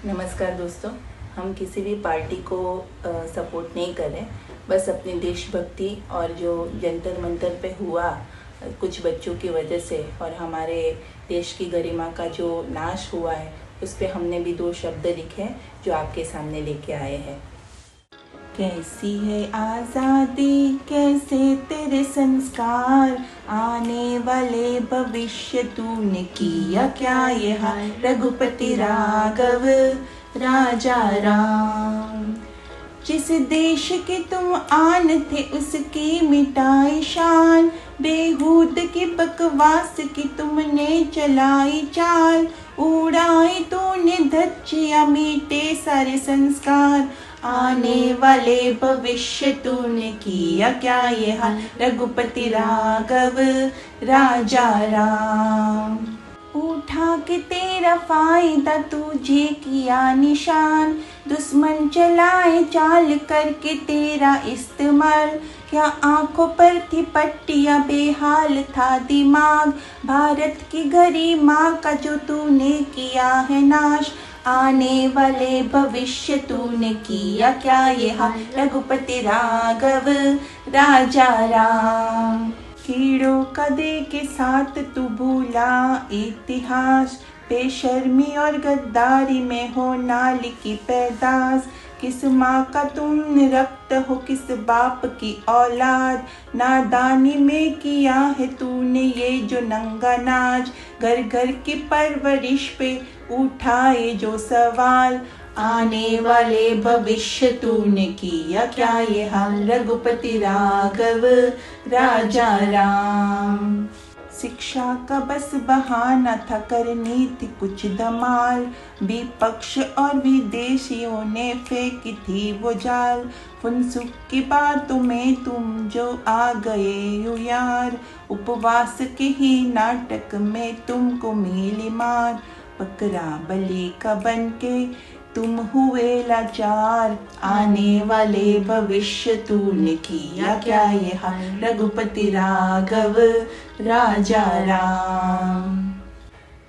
नमस्कार दोस्तों। हम किसी भी पार्टी को सपोर्ट नहीं कर रहे, बस अपनी देशभक्ति और जो जंतर मंतर पे हुआ कुछ बच्चों की वजह से और हमारे देश की गरिमा का जो नाश हुआ है उस पे हमने भी 2 शब्द लिखे जो आपके सामने लेके आए हैं। कैसी है आज़ादी, कैसे तेरे संस्कार, आने वाले भविष्य तूने किया क्या ये हाय। रघुपति राघव राजा राम, जिस देश के तुम आन थे उसकी मिटाई शान, बेहूद की बकवास की तुमने चलाई चाल, उड़ाई तूने धज्जियां मीटे सारे संस्कार, आने वाले भविष्य तूने किया क्या ये हाल। रघुपति राघव राजा राम, उठा के तेरा फायदा तुझे किया निशान, दुश्मन चलाए चाल करके तेरा इस्तेमाल, क्या आंखों पर थी पट्टियां बेहाल था दिमाग, भारत की गरिमा का जो तूने किया है नाश, आने वाले भविष्य तूने किया क्या ये हाल। रघुपति राघव राजा राम, कीड़ों का दे के साथ तू भूला इतिहास, बेशर्मी और गद्दारी में हो नाली की पैदास, किस माँ का तुम रक्त हो किस बाप की औलाद, नादानी में किया है तूने ये जो नंगा नाच, घर घर की परवरिश पे उठाए जो सवाल, आने वाले भविष्य तूने किया क्या ये हाल। रघुपति राघव राजा राम, शिक्षा का बस बहाना था करनी थी कुछ धमाल, विपक्ष और विदेशियों ने फेंकी थी वो जाल, फुनसुक की बातों में तुम जो आ गए यू यार, उपवास के ही नाटक में तुमको मिली मार, बकरा बलि का बन के तुम हुए लाचार, आने वाले भविष्य तूने किया क्या ये हाल। रघुपति राघव राजा राम।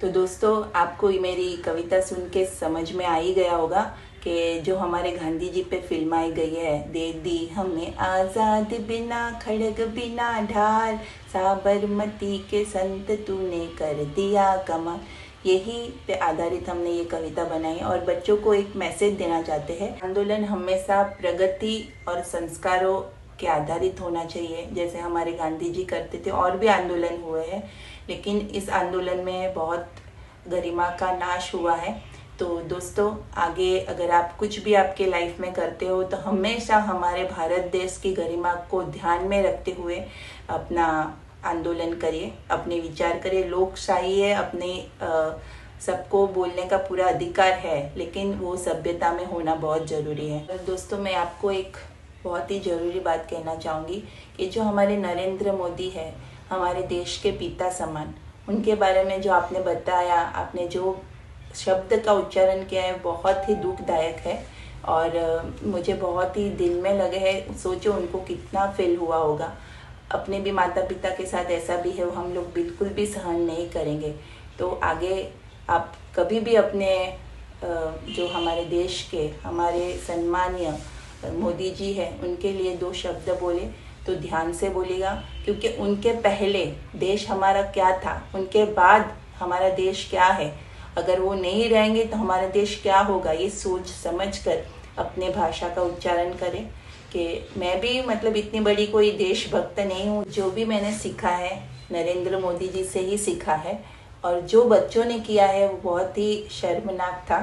तो दोस्तों, आपको मेरी कविता सुन के समझ में आ ही गया होगा कि जो हमारे गांधी जी पे फिल्म आई गई है, दे दी हमें आज़ाद बिना खड़ग बिना ढाल, साबरमती के संत तूने कर दिया कमाल, यही पे आधारित हमने ये कविता बनाई और बच्चों को एक मैसेज देना चाहते हैं। आंदोलन हमेशा प्रगति और संस्कारों के आधारित होना चाहिए, जैसे हमारे गांधी जी करते थे। और भी आंदोलन हुए हैं, लेकिन इस आंदोलन में बहुत गरिमा का नाश हुआ है। तो दोस्तों, आगे अगर आप कुछ भी आपके लाइफ में करते हो तो हमेशा हमारे भारत देश की गरिमा को ध्यान में रखते हुए अपना आंदोलन करिए, अपने विचार करिए। लोकशाही है, अपने सबको बोलने का पूरा अधिकार है, लेकिन वो सभ्यता में होना बहुत ज़रूरी है। और दोस्तों, मैं आपको एक बहुत ही ज़रूरी बात कहना चाहूँगी कि जो हमारे नरेंद्र मोदी है, हमारे देश के पिता समान, उनके बारे में जो आपने बताया, आपने जो शब्द का उच्चारण किया है, बहुत ही दुखदायक है और मुझे बहुत ही दिल में लगे है। सोचो उनको कितना फील हुआ होगा। अपने भी माता पिता के साथ ऐसा भी है, हम लोग बिल्कुल भी सहन नहीं करेंगे। तो आगे आप कभी भी अपने जो हमारे देश के हमारे सम्मानीय मोदी जी हैं, उनके लिए 2 शब्द बोले तो ध्यान से बोलेगा, क्योंकि उनके पहले देश हमारा क्या था, उनके बाद हमारा देश क्या है। अगर वो नहीं रहेंगे तो हमारा देश क्या होगा, ये सोच समझ कर अपने भाषा का उच्चारण करें। कि मैं भी इतनी बड़ी कोई देशभक्त नहीं हूँ, जो भी मैंने सीखा है नरेंद्र मोदी जी से ही सीखा है, और जो बच्चों ने किया है वो बहुत ही शर्मनाक था।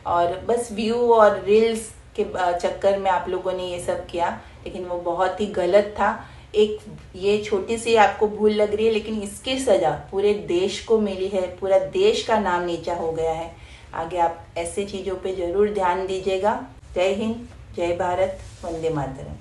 और बस व्यू और रील्स के चक्कर में आप लोगों ने ये सब किया, लेकिन वो बहुत ही गलत था। एक ये छोटी सी आपको भूल लग रही है, लेकिन इसकी सजा पूरे देश को मिली है, पूरा देश का नाम नीचा हो गया है। आगे आप ऐसे चीज़ों पे ज़रूर ध्यान दीजिएगा। जय हिंद, जय भारत, वंदे मातरम।